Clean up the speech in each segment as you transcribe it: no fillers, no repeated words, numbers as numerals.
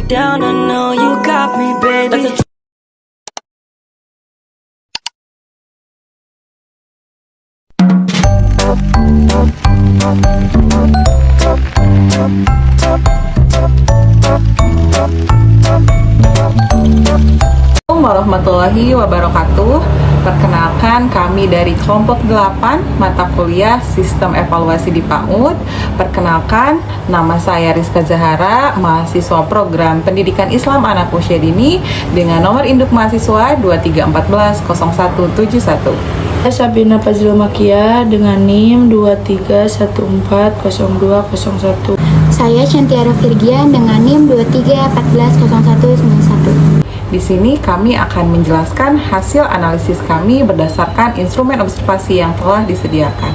down, I know you got me, baby. Assalamualaikum warahmatullahi wabarakatuh. Perkenalkan, kami dari kelompok 8 mata kuliah Sistem Evaluasi di PAUD. Perkenalkan, nama saya Rizka Zahara, mahasiswa program Pendidikan Islam Anak Usia Dini dengan nomor induk mahasiswa 23140171. Saya Sabina Fazil Makia dengan NIM 23140201. Saya Shantiara Virgian dengan NIM 23140191. Di sini kami akan menjelaskan hasil analisis kami berdasarkan instrumen observasi yang telah disediakan.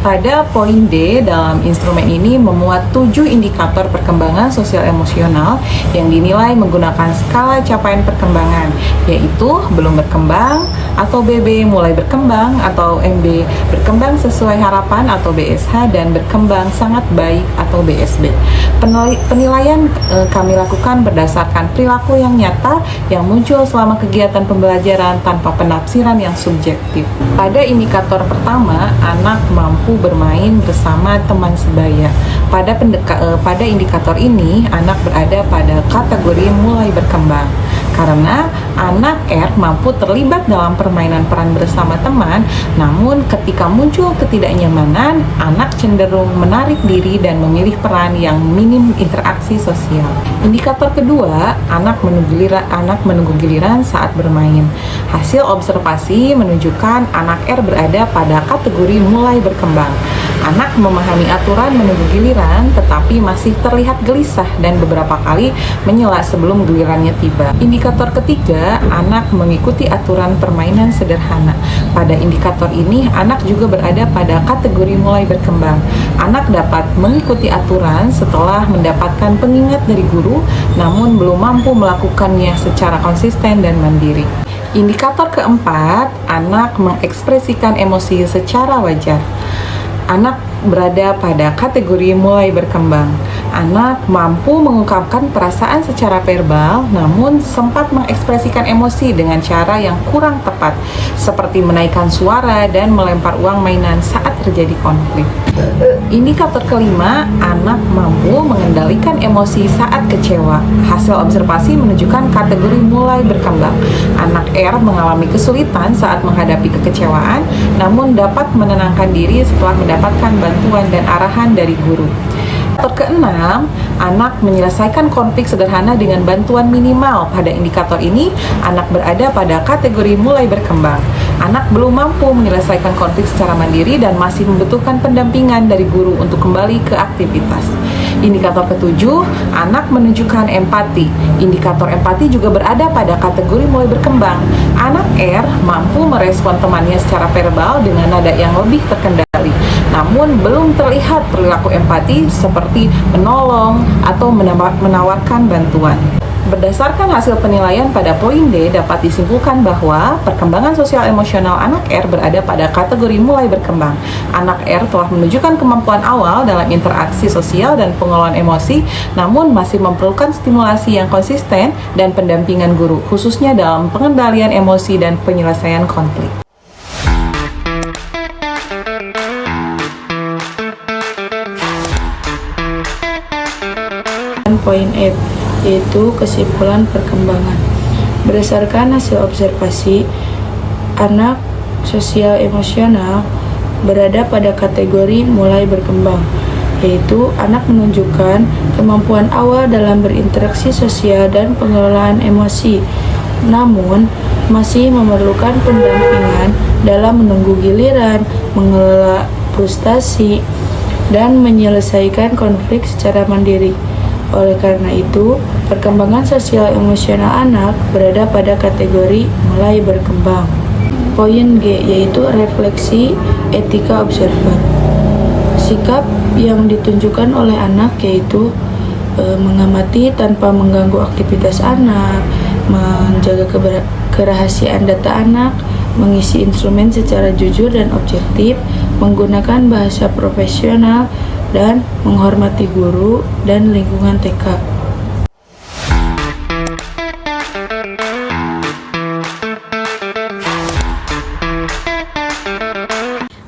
Pada poin D dalam instrumen ini memuat 7 indikator perkembangan sosial emosional yang dinilai menggunakan skala capaian perkembangan, yaitu belum berkembang atau BB, mulai berkembang atau MB, berkembang sesuai harapan atau BSH, dan berkembang sangat baik atau BSB. Penilaian kami lakukan berdasarkan perilaku yang nyata yang muncul selama kegiatan pembelajaran tanpa penafsiran yang subjektif. Pada indikator pertama, anak mampu bermain bersama teman sebaya. Pada indikator ini, anak berada pada kategori mulai berkembang. Karena anak R mampu terlibat dalam permainan peran bersama teman, namun ketika muncul ketidaknyamanan, anak cenderung menarik diri dan memilih peran yang minim interaksi sosial. Indikator kedua, anak menunggu giliran saat bermain. Hasil observasi menunjukkan anak R berada pada kategori mulai berkembang. Anak memahami aturan menunggu giliran, tetapi masih terlihat gelisah dan beberapa kali menyela sebelum gilirannya tiba. Indikator ketiga, anak mengikuti aturan permainan sederhana. Pada indikator ini, anak juga berada pada kategori mulai berkembang. Anak dapat mengikuti aturan setelah mendapatkan pengingat dari guru, namun belum mampu melakukannya secara konsisten dan mandiri. Indikator keempat, anak mengekspresikan emosi secara wajar. Anak berada pada kategori mulai berkembang. Anak mampu mengungkapkan perasaan secara verbal, namun sempat mengekspresikan emosi dengan cara yang kurang tepat, seperti menaikkan suara dan melempar uang mainan saat terjadi konflik. Indikator kelima, anak mampu mengendalikan emosi saat kecewa. Hasil observasi menunjukkan kategori mulai berkembang. Anak R mengalami kesulitan saat menghadapi kekecewaan, namun dapat menenangkan diri setelah mendapatkan bantuan dan arahan dari guru. Indikator keenam, anak menyelesaikan konflik sederhana dengan bantuan minimal. Pada indikator ini, anak berada pada kategori mulai berkembang. Anak belum mampu menyelesaikan konflik secara mandiri dan masih membutuhkan pendampingan dari guru untuk kembali ke aktivitas. Indikator ketujuh, anak menunjukkan empati. Indikator empati juga berada pada kategori mulai berkembang. Anak R mampu merespon temannya secara verbal dengan nada yang lebih terkendali, namun belum terlihat perilaku empati seperti menolong atau menawarkan bantuan. Berdasarkan hasil penilaian pada poin D, dapat disimpulkan bahwa perkembangan sosial emosional anak R berada pada kategori mulai berkembang. Anak R telah menunjukkan kemampuan awal dalam interaksi sosial dan pengelolaan emosi, namun masih memerlukan stimulasi yang konsisten dan pendampingan guru, khususnya dalam pengendalian emosi dan penyelesaian konflik. Poin F, yaitu kesimpulan perkembangan. Berdasarkan hasil observasi, anak sosial emosional berada pada kategori mulai berkembang, yaitu anak menunjukkan kemampuan awal dalam berinteraksi sosial dan pengelolaan emosi. namun masih memerlukan pendampingan dalam menunggu giliran, mengelola frustasi, dan menyelesaikan konflik secara mandiri. Oleh karena itu, perkembangan sosial emosional anak berada pada kategori mulai berkembang. Poin G yaitu refleksi etika observer. Sikap yang ditunjukkan oleh anak yaitu mengamati tanpa mengganggu aktivitas anak, menjaga kerahasiaan data anak, mengisi instrumen secara jujur dan objektif, menggunakan bahasa profesional, dan menghormati guru dan lingkungan TK.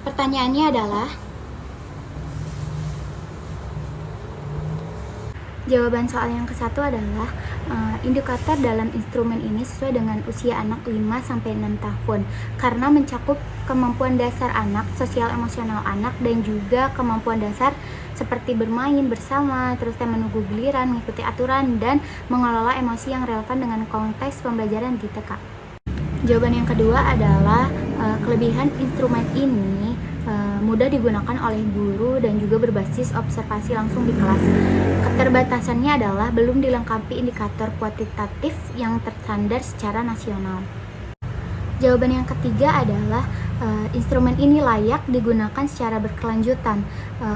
Pertanyaannya adalah, jawaban soal yang ke-1 adalah indikator dalam instrumen ini sesuai dengan usia anak 5-6 tahun karena mencakup kemampuan dasar anak, sosial emosional anak, dan juga kemampuan dasar seperti bermain bersama, terus menunggu giliran, mengikuti aturan, dan mengelola emosi yang relevan dengan konteks pembelajaran di TK. Jawaban yang kedua adalah kelebihan instrumen ini mudah digunakan oleh guru dan juga berbasis observasi langsung di kelas. Keterbatasannya adalah belum dilengkapi indikator kuantitatif yang terstandar secara nasional. Jawaban yang ketiga adalah instrumen ini layak digunakan secara berkelanjutan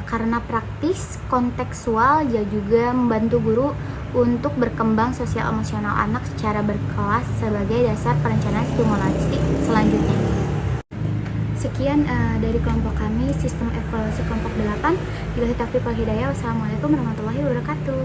karena praktis, kontekstual, dan juga membantu guru untuk berkembang sosial emosional anak secara berkelas sebagai dasar perencanaan stimulasi selanjutnya. Sekian dari kelompok kami, sistem evaluasi kelompok 8. Billahi taufiq wal hidayah. Wassalamualaikum warahmatullahi wabarakatuh.